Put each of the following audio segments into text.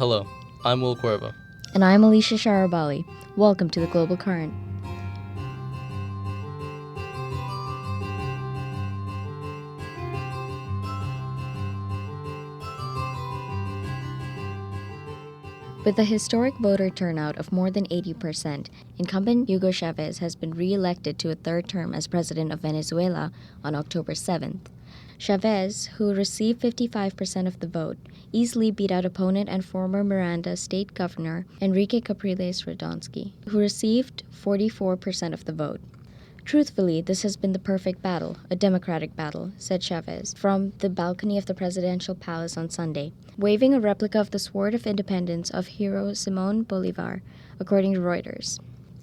Hello, I'm Will Cuerva. And I'm Alicia Sharabali. Welcome to the Global Current. With a historic voter turnout of more than 80%, incumbent Hugo Chavez has been re-elected to a third term as president of Venezuela on October 7th. Chavez, who received 55% of the vote, easily beat out opponent and former Miranda state governor Enrique Capriles Radonsky, who received 44% of the vote. Truthfully, this has been the perfect battle, a democratic battle, said Chavez from the balcony of the presidential palace on Sunday, waving a replica of the Sword of Independence of hero Simón Bolívar, according to Reuters.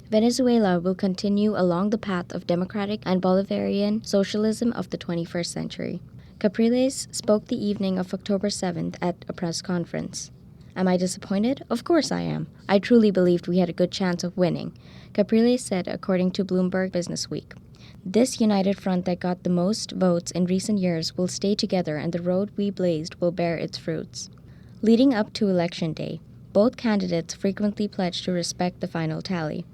Venezuela will continue along the path of democratic and Bolivarian socialism of the 21st century. Capriles spoke the evening of October 7th at a press conference. Am I disappointed? Of course I am. I truly believed we had a good chance of winning, Capriles said, according to Bloomberg Businessweek. This united front that got the most votes in recent years will stay together, and the road we blazed will bear its fruits. Leading up to Election Day, both candidates frequently pledged to respect the final tally.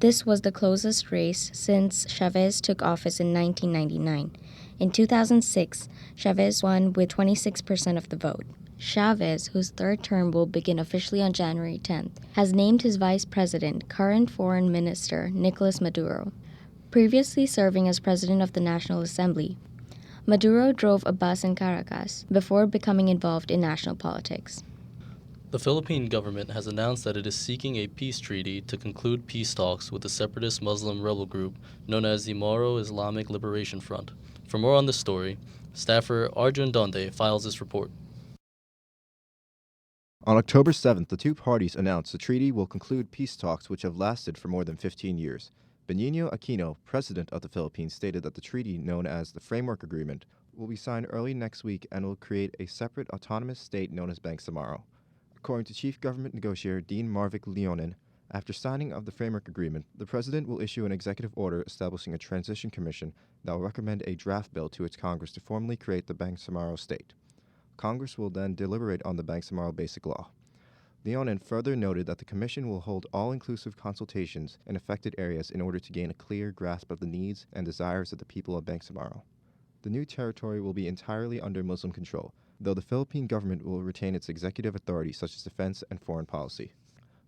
This was the closest race since Chavez took office in 1999. In 2006, Chavez won with 26% of the vote. Chavez, whose third term will begin officially on January 10th, has named his vice president, current foreign minister Nicolas Maduro. Previously serving as president of the National Assembly, Maduro drove a bus in Caracas before becoming involved in national politics. The Philippine government has announced that it is seeking a peace treaty to conclude peace talks with the separatist Muslim rebel group known as the Moro Islamic Liberation Front. For more on this story, staffer Arjun Donde files this report. On October 7th, the two parties announced the treaty will conclude peace talks which have lasted for more than 15 years. Benigno Aquino, president of the Philippines, stated that the treaty, known as the Framework Agreement, will be signed early next week and will create a separate autonomous state known as Bangsamoro. According to Chief Government Negotiator Dean Marvick Leonin, after signing of the Framework Agreement, the president will issue an executive order establishing a transition commission that will recommend a draft bill to its Congress to formally create the Bangsamoro state. Congress will then deliberate on the Bangsamoro Basic Law. Leonin further noted that the Commission will hold all-inclusive consultations in affected areas in order to gain a clear grasp of the needs and desires of the people of Bangsamoro. The new territory will be entirely under Muslim control, though the Philippine government will retain its executive authorities such as defense and foreign policy.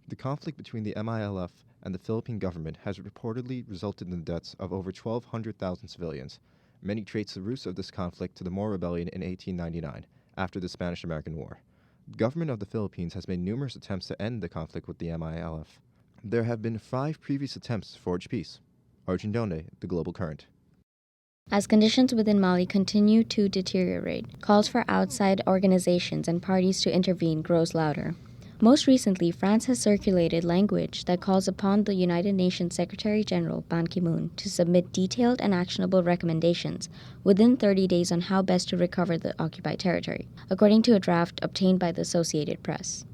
The conflict between the MILF and the Philippine government has reportedly resulted in the deaths of over 1,200,000 civilians. Many trace the roots of this conflict to the Moro Rebellion in 1899. After the Spanish-American War. The government of the Philippines has made numerous attempts to end the conflict with the MILF. There have been 5 previous attempts to forge peace. Arjun Donde, The Global Current. As conditions within Mali continue to deteriorate, calls for outside organizations and parties to intervene grows louder. Most recently, France has circulated language that calls upon the United Nations Secretary-General Ban Ki-moon to submit detailed and actionable recommendations within 30 days on how best to recover the occupied territory, according to a draft obtained by the Associated Press.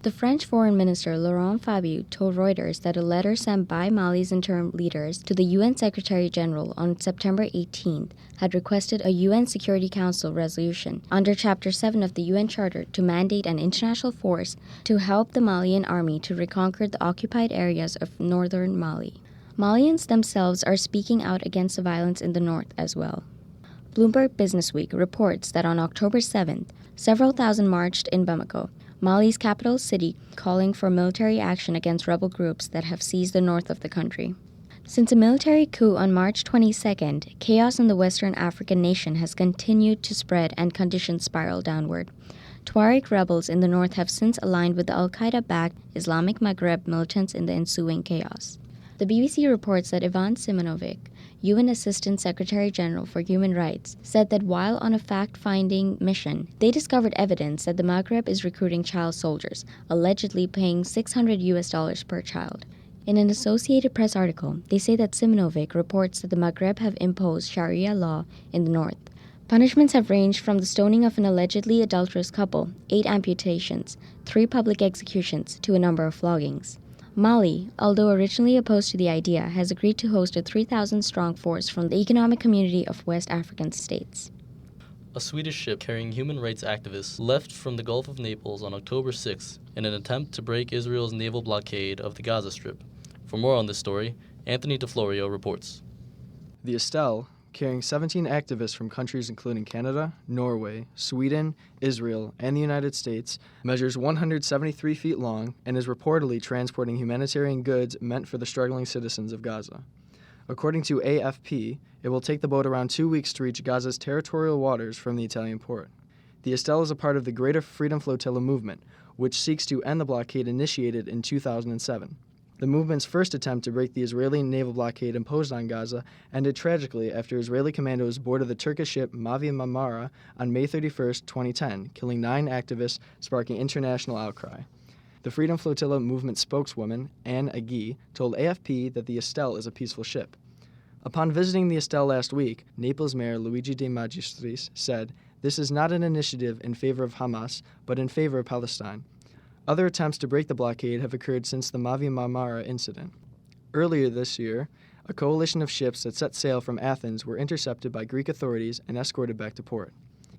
The French Foreign Minister Laurent Fabius told Reuters that a letter sent by Mali's interim leaders to the UN Secretary-General on September 18th had requested a UN Security Council resolution under Chapter 7 of the UN Charter to mandate an international force to help the Malian army to reconquer the occupied areas of northern Mali. Malians themselves are speaking out against the violence in the north as well. Bloomberg Businessweek reports that on October 7th, several thousand marched in Bamako, Mali's capital city, calling for military action against rebel groups that have seized the north of the country. Since a military coup on March 22nd, chaos in the Western African nation has continued to spread and conditions spiral downward. Tuareg rebels in the north have since aligned with the al-Qaeda-backed Islamic Maghreb militants in the ensuing chaos. The BBC reports that Ivan Simonovic, UN Assistant Secretary-General for Human Rights, said that while on a fact-finding mission, they discovered evidence that the Maghreb is recruiting child soldiers, allegedly paying $600 per child. In an Associated Press article, they say that Simonovic reports that the Maghreb have imposed Sharia law in the north. Punishments have ranged from the stoning of an allegedly adulterous couple, 8 amputations, 3 public executions, to a number of floggings. Mali, although originally opposed to the idea, has agreed to host a 3,000-strong force from the Economic Community of West African States. a Swedish ship carrying human rights activists left from the Gulf of Naples on October 6th in an attempt to break Israel's naval blockade of the Gaza Strip. For more on this story, Anthony DeFlorio reports. The Estelle, carrying 17 activists from countries including Canada, Norway, Sweden, Israel, and the United States, measures 173 feet long and is reportedly transporting humanitarian goods meant for the struggling citizens of Gaza. According to AFP, it will take the boat around 2 weeks to reach Gaza's territorial waters from the Italian port. The Estelle is a part of the Greater Freedom Flotilla movement, which seeks to end the blockade initiated in 2007. The movement's first attempt to break the Israeli naval blockade imposed on Gaza ended tragically after Israeli commandos boarded the Turkish ship Mavi Marmara on May 31, 2010, killing 9 activists, sparking international outcry. The Freedom Flotilla movement spokeswoman, Anne Agee, told AFP that the Estelle is a peaceful ship. Upon visiting the Estelle last week, Naples Mayor Luigi De Magistris said, "This is not an initiative in favor of Hamas, but in favor of Palestine." Other attempts to break the blockade have occurred since the Mavi Marmara incident. Earlier this year, a coalition of ships that set sail from Athens were intercepted by Greek authorities and escorted back to port.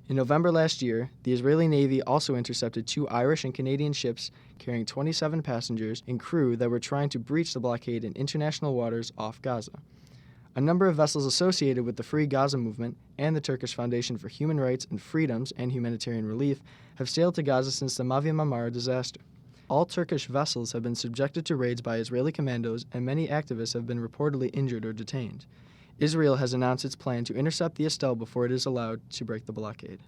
In November last year, the Israeli Navy also intercepted 2 Irish and Canadian ships carrying 27 passengers and crew that were trying to breach the blockade in international waters off Gaza. A number of vessels associated with the Free Gaza movement and the Turkish Foundation for Human Rights and Freedoms and Humanitarian Relief have sailed to Gaza since the Mavi Marmara disaster. All Turkish vessels have been subjected to raids by Israeli commandos, and many activists have been reportedly injured or detained. Israel has announced its plan to intercept the Estelle before it is allowed to break the blockade.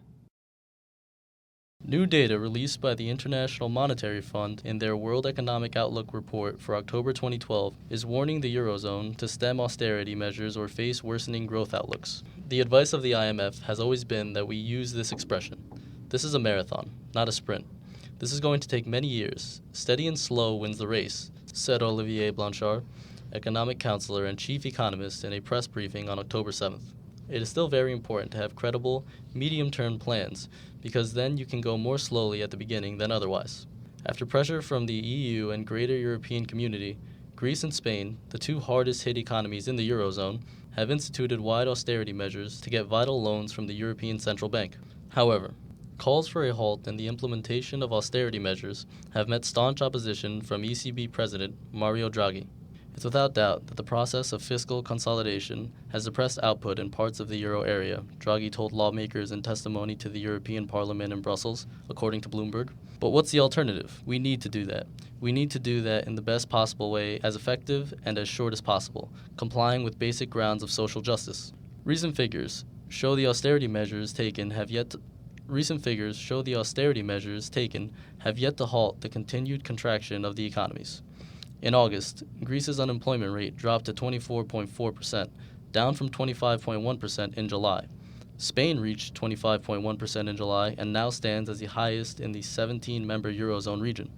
New data released by the International Monetary Fund in their World Economic Outlook report for October 2012 is warning the Eurozone to stem austerity measures or face worsening growth outlooks. The advice of the IMF has always been that we use this expression. This is a marathon, not a sprint. This is going to take many years. Steady and slow wins the race, said Olivier Blanchard, economic counselor and chief economist in a press briefing on October 7th. It is still very important to have credible, medium-term plans, because then you can go more slowly at the beginning than otherwise. After pressure from the EU and greater European community, Greece and Spain, the 2 hardest-hit economies in the Eurozone, have instituted wide austerity measures to get vital loans from the European Central Bank. However, calls for a halt in the implementation of austerity measures have met staunch opposition from ECB President Mario Draghi. It's without doubt that the process of fiscal consolidation has suppressed output in parts of the euro area, Draghi told lawmakers in testimony to the European Parliament in Brussels, according to Bloomberg. But what's the alternative? We need to do that. We need to do that in the best possible way, as effective and as short as possible, complying with basic grounds of social justice. Recent figures show the austerity measures taken have yet to halt the continued contraction of the economies. In August, Greece's unemployment rate dropped to 24.4%, down from 25.1% in July. Spain reached 25.1% in July and now stands as the highest in the 17-member Eurozone region.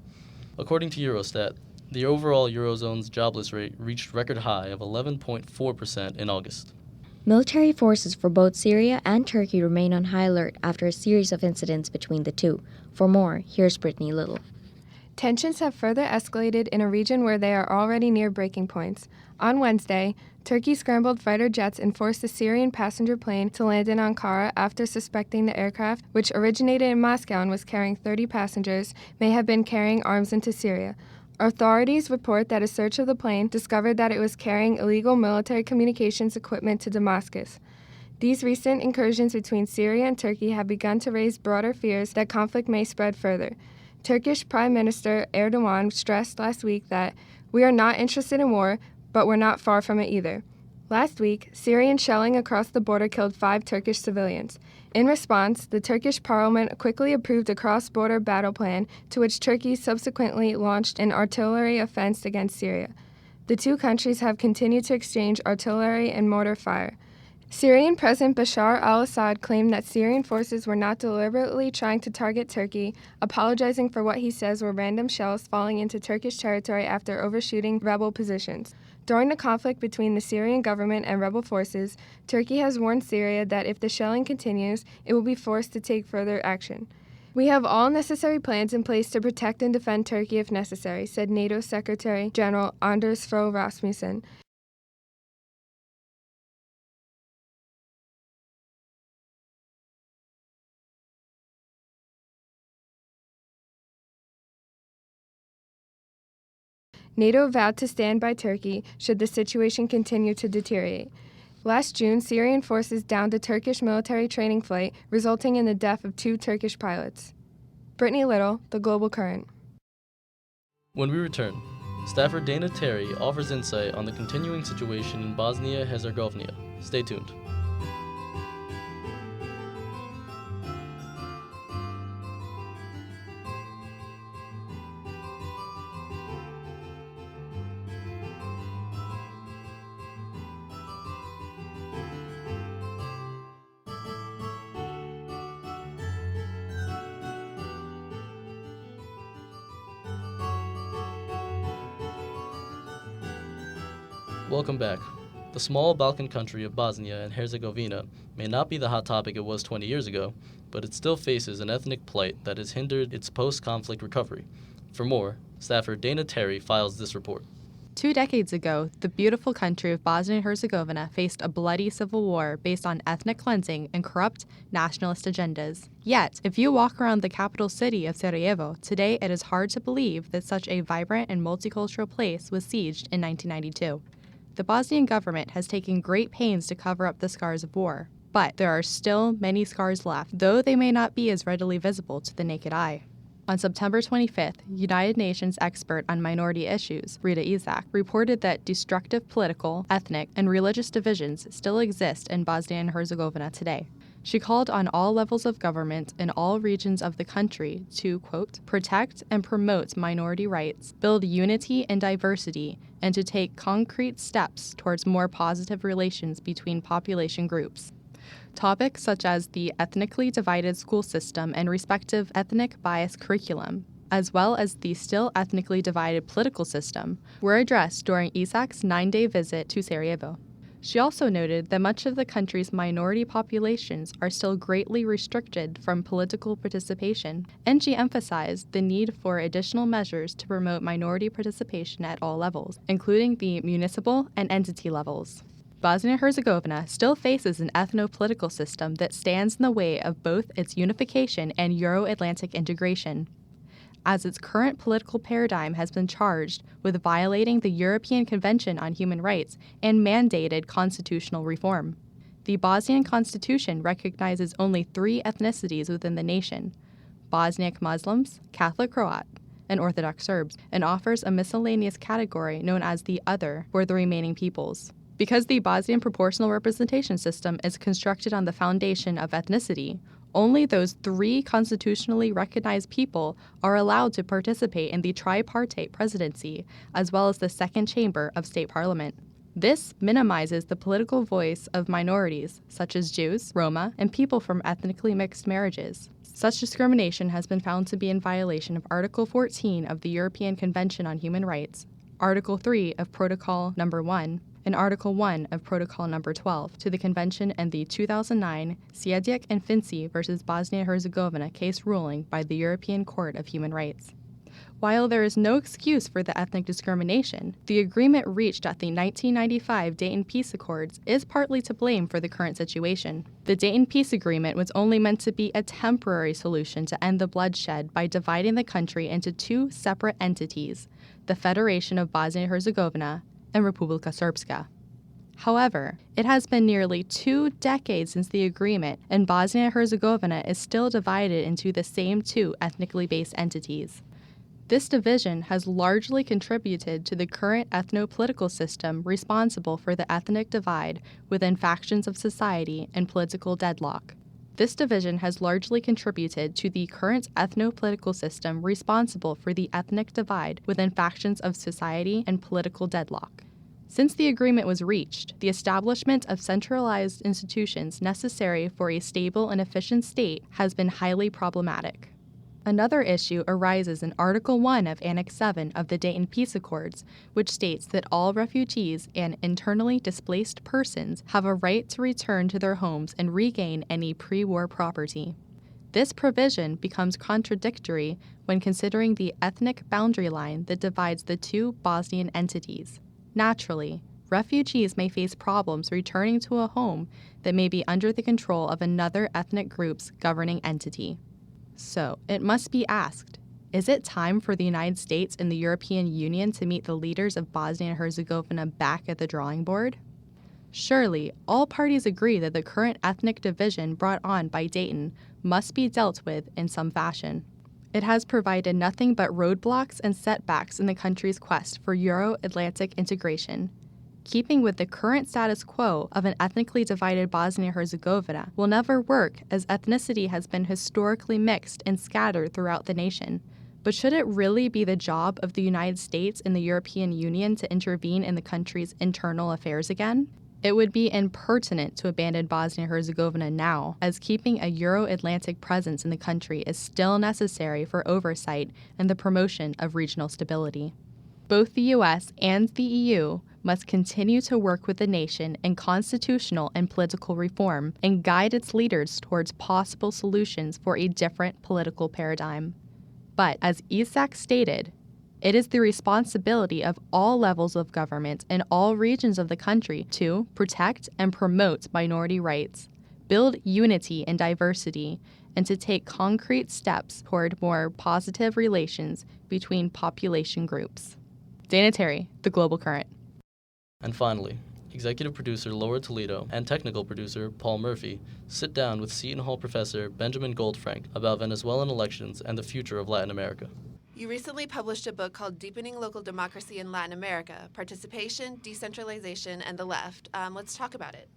According to Eurostat, the overall Eurozone's jobless rate reached record high of 11.4% in August. Military forces for both Syria and Turkey remain on high alert after a series of incidents between the two. For more, here's Brittany Little. Tensions have further escalated in a region where they are already near breaking points. On Wednesday, Turkey scrambled fighter jets and forced a Syrian passenger plane to land in Ankara after suspecting the aircraft, which originated in Moscow and was carrying 30 passengers, may have been carrying arms into Syria. Authorities report that a search of the plane discovered that it was carrying illegal military communications equipment to Damascus. These recent incursions between Syria and Turkey have begun to raise broader fears that conflict may spread further. Turkish Prime Minister Erdogan stressed last week that we are not interested in war, but we're not far from it either. Last week, Syrian shelling across the border killed 5 Turkish civilians. In response, the Turkish parliament quickly approved a cross-border battle plan to which Turkey subsequently launched an artillery offensive against Syria. The 2 countries have continued to exchange artillery and mortar fire. Syrian President Bashar al-Assad claimed that Syrian forces were not deliberately trying to target Turkey, apologizing for what he says were random shells falling into Turkish territory after overshooting rebel positions. During the conflict between the Syrian government and rebel forces, Turkey has warned Syria that if the shelling continues, it will be forced to take further action. We have all necessary plans in place to protect and defend Turkey if necessary, said NATO Secretary General Anders Fogh Rasmussen. NATO vowed to stand by Turkey should the situation continue to deteriorate. Last June, Syrian forces downed a Turkish military training flight, resulting in the death of 2 Turkish pilots. Brittany Little, The Global Current. When we return, staffer Dana Terry offers insight on the continuing situation in Bosnia Herzegovina. Stay tuned. Welcome back. The small Balkan country of Bosnia and Herzegovina may not be the hot topic it was 20 years ago, but it still faces an ethnic plight that has hindered its post-conflict recovery. For more, staffer Dana Terry files this report. 2 decades ago, the beautiful country of Bosnia and Herzegovina faced a bloody civil war based on ethnic cleansing and corrupt nationalist agendas. Yet, if you walk around the capital city of Sarajevo, today it is hard to believe that such a vibrant and multicultural place was sieged in 1992. The Bosnian government has taken great pains to cover up the scars of war, but there are still many scars left, though they may not be as readily visible to the naked eye. On September 25th, United Nations expert on minority issues, Rita Izak, reported that destructive political, ethnic, and religious divisions still exist in Bosnia and Herzegovina today. She called on all levels of government in all regions of the country to, quote, protect and promote minority rights, build unity and diversity, and to take concrete steps towards more positive relations between population groups. Topics such as the ethnically divided school system and respective ethnic bias curriculum, as well as the still ethnically divided political system, were addressed during Isak's 9-day visit to Sarajevo. She also noted that much of the country's minority populations are still greatly restricted from political participation, and she emphasized the need for additional measures to promote minority participation at all levels, including the municipal and entity levels. Bosnia-Herzegovina still faces an ethno-political system that stands in the way of both its unification and Euro-Atlantic integration, as its current political paradigm has been charged with violating the European Convention on Human Rights and mandated constitutional reform. The Bosnian constitution recognizes only 3 ethnicities within the nation: Bosniak Muslims, Catholic Croat, and Orthodox Serbs, and offers a miscellaneous category known as the Other for the remaining peoples. Because the Bosnian proportional representation system is constructed on the foundation of ethnicity, only those 3 constitutionally recognized people are allowed to participate in the tripartite presidency, as well as the second chamber of state parliament. This minimizes the political voice of minorities, such as Jews, Roma, and people from ethnically mixed marriages. Such discrimination has been found to be in violation of Article 14 of the European Convention on Human Rights, Article 3 of Protocol No. 1, and Article 1 of Protocol No. 12 to the Convention and the 2009 Sejdić and Finci v. Bosnia-Herzegovina case ruling by the European Court of Human Rights. While there is no excuse for the ethnic discrimination, the agreement reached at the 1995 Dayton Peace Accords is partly to blame for the current situation. The Dayton Peace Agreement was only meant to be a temporary solution to end the bloodshed by dividing the country into 2 separate entities, the Federation of Bosnia-Herzegovina and Republika Srpska. However, it has been nearly 2 decades since the agreement, and Bosnia-Herzegovina is still divided into the same 2 ethnically based entities. This division has largely contributed to the current ethno-political system responsible for the ethnic divide within factions of society and political deadlock. This division has largely contributed to the current ethno-political system responsible for the ethnic divide within factions of society and political deadlock. Since the agreement was reached, the establishment of centralized institutions necessary for a stable and efficient state has been highly problematic. Another issue arises in Article 1 of Annex 7 of the Dayton Peace Accords, which states that all refugees and internally displaced persons have a right to return to their homes and regain any pre-war property. This provision becomes contradictory when considering the ethnic boundary line that divides the 2 Bosnian entities. Naturally, refugees may face problems returning to a home that may be under the control of another ethnic group's governing entity. So, it must be asked, Is it time for the United States and the European Union to meet the leaders of Bosnia and Herzegovina back at the drawing board? Surely, all parties agree that the current ethnic division brought on by Dayton must be dealt with in some fashion. It has provided nothing but roadblocks and setbacks in the country's quest for Euro-Atlantic integration. Keeping with the current status quo of an ethnically divided Bosnia-Herzegovina will never work, as ethnicity has been historically mixed and scattered throughout the nation. But should it really be the job of the United States and the European Union to intervene in the country's internal affairs again? It would be impertinent to abandon Bosnia-Herzegovina now, as keeping a Euro-Atlantic presence in the country is still necessary for oversight and the promotion of regional stability. Both the U.S. and the EU must continue to work with the nation in constitutional and political reform and guide its leaders towards possible solutions for a different political paradigm. But, as Isaac stated, it is the responsibility of all levels of government in all regions of the country to protect and promote minority rights, build unity and diversity, and to take concrete steps toward more positive relations between population groups. Dana Terry, The Global Current. And finally, executive producer Laura Toledo and technical producer Paul Murphy sit down with Seton Hall professor Benjamin Goldfrank about Venezuelan elections and the future of Latin America. You recently published a book called Deepening Local Democracy in Latin America, Participation, Decentralization, and the Left. Let's talk about it.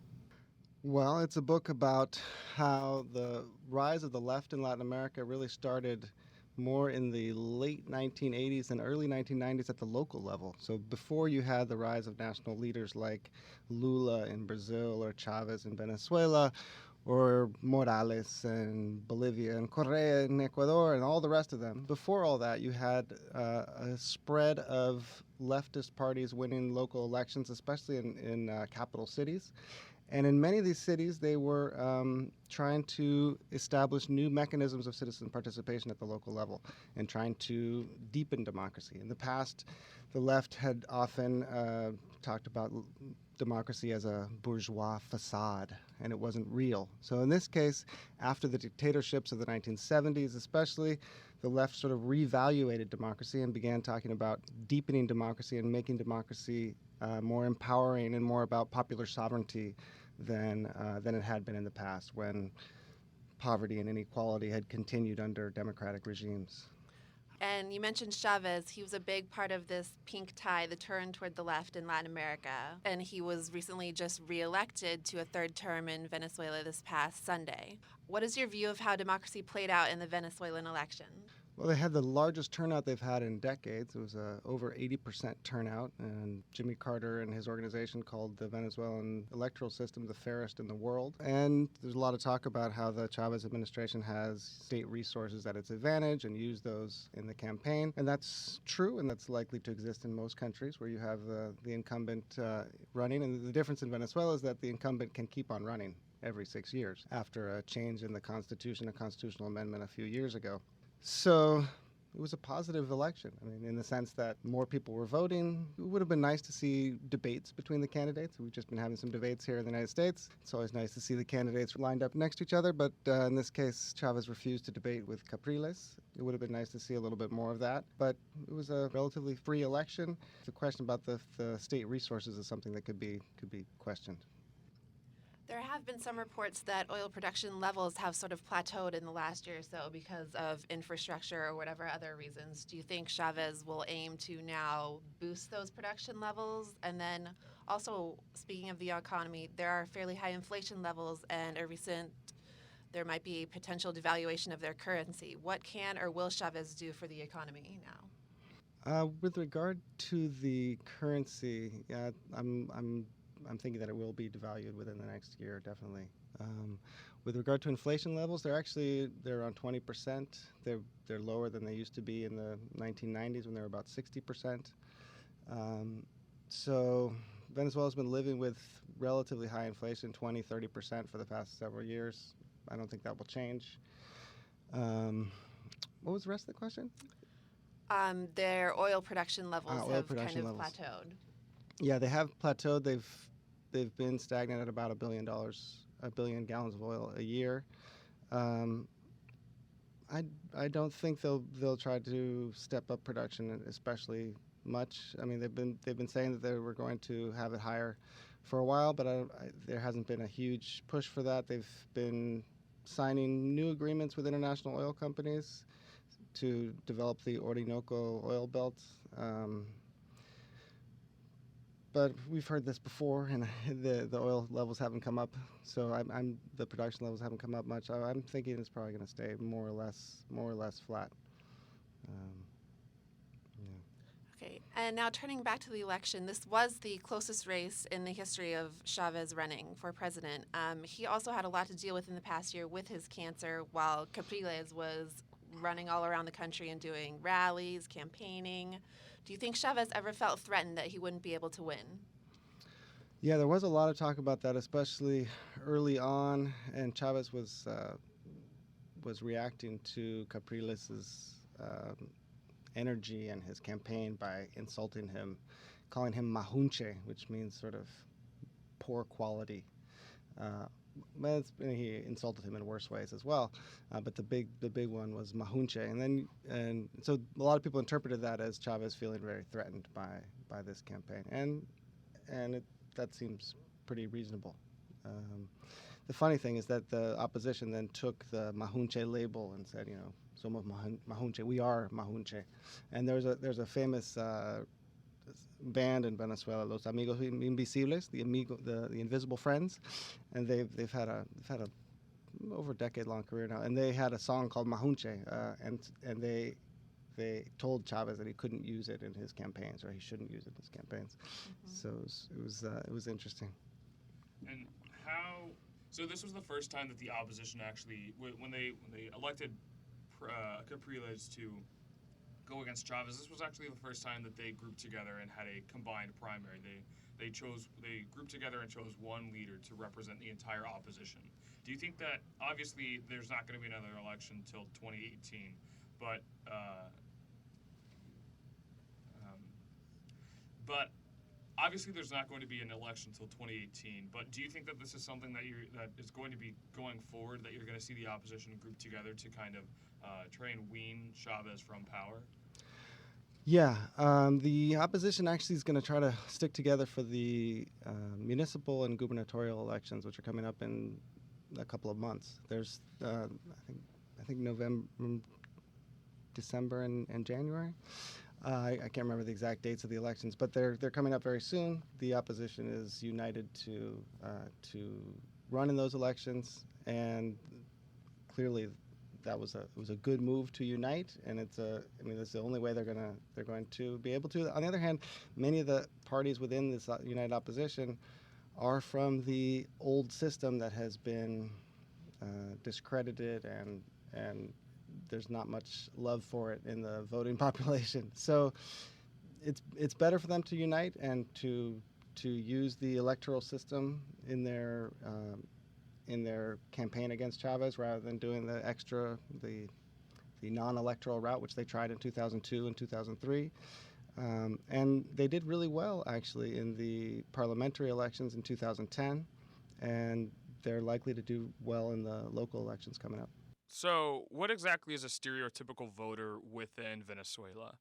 Well, it's a book about how the rise of the left in Latin America really started more in the late 1980s and early 1990s at the local level. So before you had the rise of national leaders like Lula in Brazil or Chavez in Venezuela, or Morales in Bolivia and Correa in Ecuador and all the rest of them. Before all that, you had a spread of leftist parties winning local elections, especially in capital cities. And in many of these cities, they were trying to establish new mechanisms of citizen participation at the local level and trying to deepen democracy. In the past, the left had often talked about democracy as a bourgeois facade, and it wasn't real. So in this case, after the dictatorships of the 1970s especially, the left sort of reevaluated democracy and began talking about deepening democracy and making democracy more empowering and more about popular sovereignty than it had been in the past, when poverty and inequality had continued under democratic regimes. And you mentioned Chavez. He was a big part of this pink tide, the turn toward the left in Latin America. And he was recently just reelected to a third term in Venezuela this past Sunday. What is your view of how democracy played out in the Venezuelan election? Well, they had the largest turnout they've had in decades. It was over 80% turnout, and Jimmy Carter and his organization called the Venezuelan electoral system the fairest in the world. And there's a lot of talk about how the Chavez administration has state resources at its advantage and used those in the campaign. And that's true, and that's likely to exist in most countries where you have the incumbent running. And the difference in Venezuela is that the incumbent can keep on running every 6 years after a change in the Constitution, a constitutional amendment a few years ago. So it was a positive election. I mean, in the sense that more people were voting. It would have been nice to see debates between the candidates. We've just been having some debates here in the United States. It's always nice to see the candidates lined up next to each other, but in this case, Chavez refused to debate with Capriles. It would have been nice to see a little bit more of that, but it was a relatively free election. The question about the state resources is something that could be questioned. There have been some reports that oil production levels have sort of plateaued in the last year or so because of infrastructure or whatever other reasons. Do you think Chavez will aim to now boost those production levels? And then also, speaking of the economy, there are fairly high inflation levels, and there might be potential devaluation of their currency. What can or will Chavez do for the economy now? With regard to the currency, I'm thinking that it will be devalued within the next year, definitely. With regard to inflation levels, they're around 20%. They're lower than they used to be in the 1990s when they were about 60%. So Venezuela's been living with relatively high inflation, 20, 30% for the past several years. I don't think that will change. What was the rest of the question? Their oil production levels production levels. Plateaued. Yeah, they have plateaued. They've been stagnant at about $1 billion gallons of oil a year. I don't think they'll try to step up production, especially much. I mean, they've been saying that they were going to have it higher for a while, but there hasn't been a huge push for that. They've been signing new agreements with international oil companies to develop the Orinoco oil belt. But we've heard this before, and the oil levels haven't come up. So the production levels haven't come up much. I'm thinking it's probably going to stay more or less flat. Yeah. Okay, and now turning back to the election, this was the closest race in the history of Chavez running for president. He also had a lot to deal with in the past year with his cancer, while Capriles was running all around the country and doing rallies, campaigning. Do you think Chavez ever felt threatened that he wouldn't be able to win? Yeah, there was a lot of talk about that, especially early on, and Chavez was reacting to Capriles's energy and his campaign by insulting him, calling him mahunche, which means sort of poor quality. But he insulted him in worse ways as well. But the big one was mahunche, and so a lot of people interpreted that as Chavez feeling very threatened by this campaign, and that seems pretty reasonable. The funny thing is that the opposition then took the mahunche label and said, somos mahunche, we are mahunche, and there's a famous band in Venezuela, Los Amigos Invisibles, the Invisible Friends, and they've had a over a decade-long career now, and they had a song called Mahunche, and they told Chavez that he couldn't use it in his campaigns, or he shouldn't use it in his campaigns. Mm-hmm. So it was interesting. And how? So this was the first time that the opposition actually, when they elected Capriles to go against Chavez, this was actually the first time that they grouped together and had a combined primary. They grouped together and chose one leader to represent the entire opposition. Do you think that, obviously there's not going to be another election until 2018, but obviously there's not going to be an election until 2018, but do you think that this is something that is going to be going forward, that you're going to see the opposition group together to kind of try and wean Chavez from power? Yeah, the opposition actually is going to try to stick together for the municipal and gubernatorial elections, which are coming up in a couple of months. There's, I think November, December, and January. I can't remember the exact dates of the elections, but they're coming up very soon. The opposition is united to run in those elections, and clearly it was a good move to unite, and that's the only way they're going to be able to. On the other hand, many of the parties within this united opposition are from the old system that has been discredited, and there's not much love for it in the voting population. So it's better for them to unite and to use the electoral system in their campaign against Chavez, rather than doing the non-electoral route, which they tried in 2002 and 2003. And they did really well, actually, in the parliamentary elections in 2010, and they're likely to do well in the local elections coming up. So, what exactly is a stereotypical voter within Venezuela?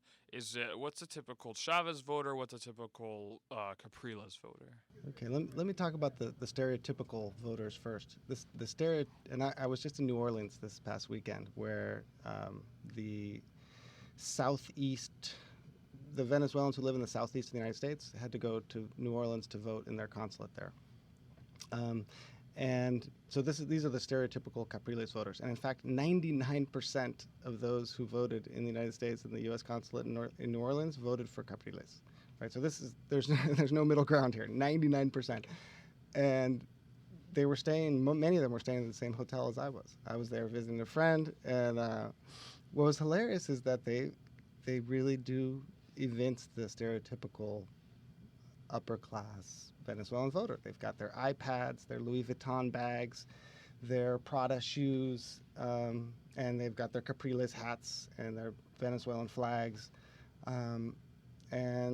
What's a typical Chavez voter? What's a typical Capriles voter? Okay, let me talk about the stereotypical voters first. I was just in New Orleans this past weekend, where the Venezuelans who live in the southeast of the United States had to go to New Orleans to vote in their consulate there. And so these are the stereotypical Capriles voters. And in fact, 99% of those who voted in the United States and the U.S. consulate in New Orleans voted for Capriles. Right? So there's no middle ground here. 99%. And many of them were staying in the same hotel as I was. I was there visiting a friend, and what was hilarious is that they really do evince the stereotypical upper class Venezuelan voter. They've got their iPads, their Louis Vuitton bags, their Prada shoes, and they've got their Capriles hats and their Venezuelan flags, and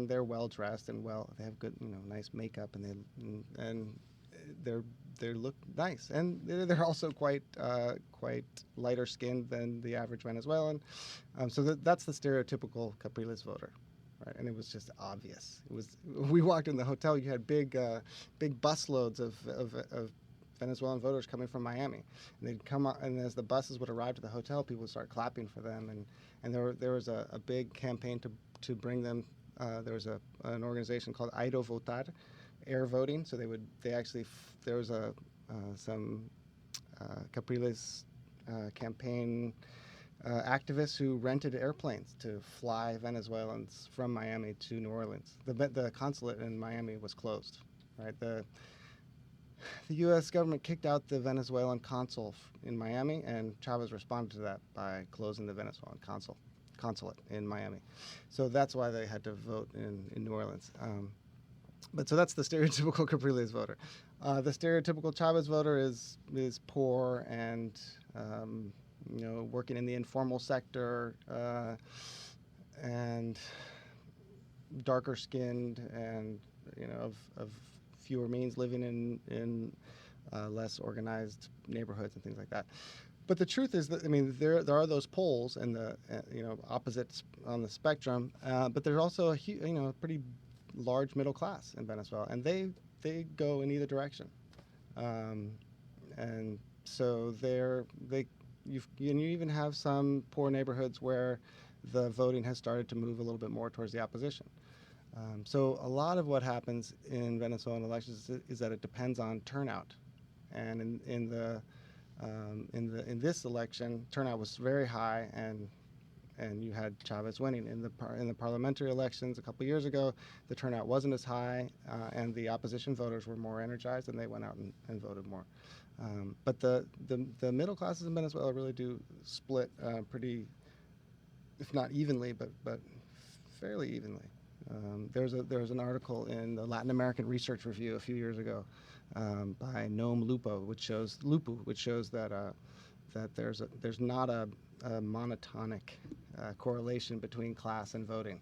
they're well dressed and they have good, nice makeup, and they look nice, and they're also quite lighter skinned than the average Venezuelan. So that's the stereotypical Capriles voter, right? And it was just obvious. We walked in the hotel. You had big busloads of Venezuelan voters coming from Miami, and they'd come out, and as the buses would arrive to the hotel, people would start clapping for them, and there was a big campaign to bring them. There was an organization called Aido Votar, air voting. So there was some Capriles campaign activists who rented airplanes to fly Venezuelans from Miami to New Orleans. The consulate in Miami was closed, right? The U.S. government kicked out the Venezuelan consul in Miami, and Chavez responded to that by closing the Venezuelan consulate in Miami. So that's why they had to vote in New Orleans. But so that's the stereotypical Capriles voter. The stereotypical Chavez voter is poor and working in the informal sector and darker skinned and of fewer means, living in less organized neighborhoods and things like that. But the truth is that there are those poles and the opposites on the spectrum, but there's also a pretty large middle class in Venezuela, and they go in either direction, and so you even have some poor neighborhoods where the voting has started to move a little bit more towards the opposition. So a lot of what happens in Venezuelan elections is that it depends on turnout, and in this election, turnout was very high, and you had Chavez winning. In the parliamentary elections a couple years ago, the turnout wasn't as high, and the opposition voters were more energized, and they went out and voted more. But the middle classes in Venezuela really do split pretty, if not evenly, but fairly evenly. There was an article in the Latin American Research Review a few years ago by Noam Lupo, which shows that there's not a monotonic correlation between class and voting.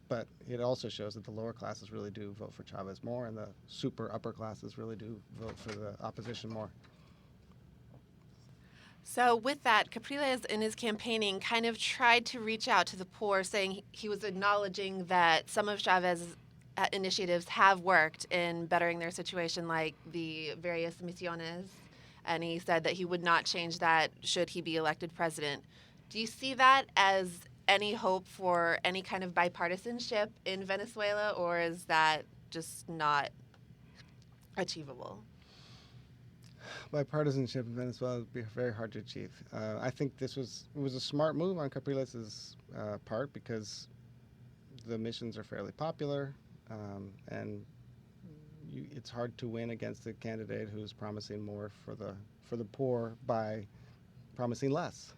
But it also shows that the lower classes really do vote for Chavez more, and the super upper classes really do vote for the opposition more. So with that, Capriles in his campaigning kind of tried to reach out to the poor, saying he was acknowledging that some of Chavez's initiatives have worked in bettering their situation, like the various misiones, and he said that he would not change that should he be elected president. Do you see that as any hope for any kind of bipartisanship in Venezuela, or is that just not achievable? Bipartisanship in Venezuela would be very hard to achieve. I think it was a smart move on Capriles' part, because the missions are fairly popular, and it's hard to win against a candidate who's promising more for the poor by promising less.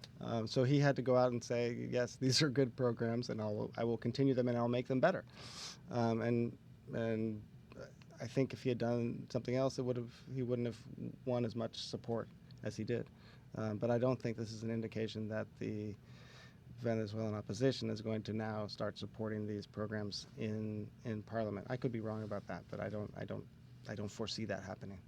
So he had to go out and say, yes, these are good programs, and I will continue them, and I'll make them better. And I think if he had done something else, he wouldn't have won as much support as he did. But I don't think this is an indication that the Venezuelan opposition is going to now start supporting these programs in Parliament. I could be wrong about that, but I don't foresee that happening.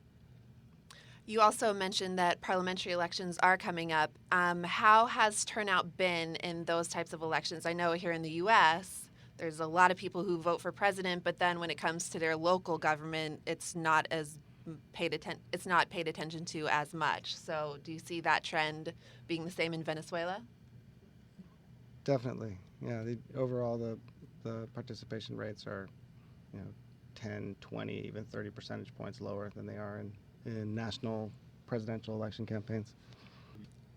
You also mentioned that parliamentary elections are coming up. How has turnout been in those types of elections? I know here in the U.S., there's a lot of people who vote for president, but then when it comes to their local government, it's not paid attention to as much. So do you see that trend being the same in Venezuela? Definitely. Yeah. Overall, the participation rates are, 10, 20, even 30 percentage points lower than they are in national presidential election campaigns.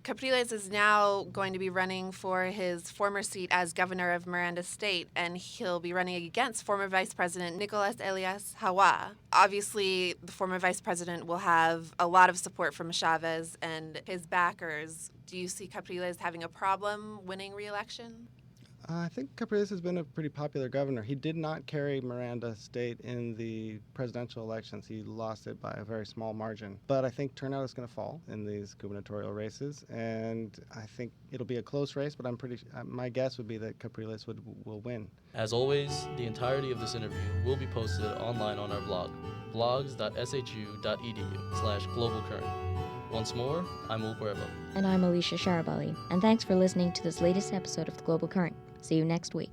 Capriles is now going to be running for his former seat as governor of Miranda State, and he'll be running against former Vice President Nicolas Elias Hawa. Obviously, the former Vice President will have a lot of support from Chavez and his backers. Do you see Capriles having a problem winning re-election? I think Capriles has been a pretty popular governor. He did not carry Miranda State in the presidential elections. He lost it by a very small margin. But I think turnout is going to fall in these gubernatorial races, and I think it'll be a close race, but my guess would be that Capriles will win. As always, the entirety of this interview will be posted online on our blog, blogs.shu.edu/globalcurrent. Once more, I'm Will Cuervo. And I'm Alicia Sharabali, and thanks for listening to this latest episode of The Global Current. See you next week.